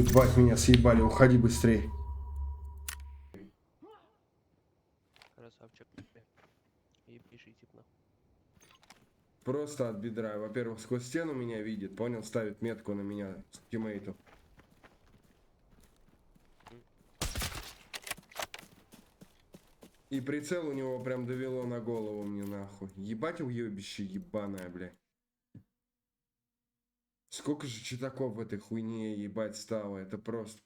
Ебать, меня съебали, уходи быстрее. Красавчик. И пиши тип нахуй. Просто от бедра. Во-первых, сквозь стену меня видит, понял? Ставит метку на меня с тиммейту. И прицел у него прям довело на голову мне нахуй. Ебать уебище ебаное, бля. Сколько же читаков в этой хуйне ебать стало, это просто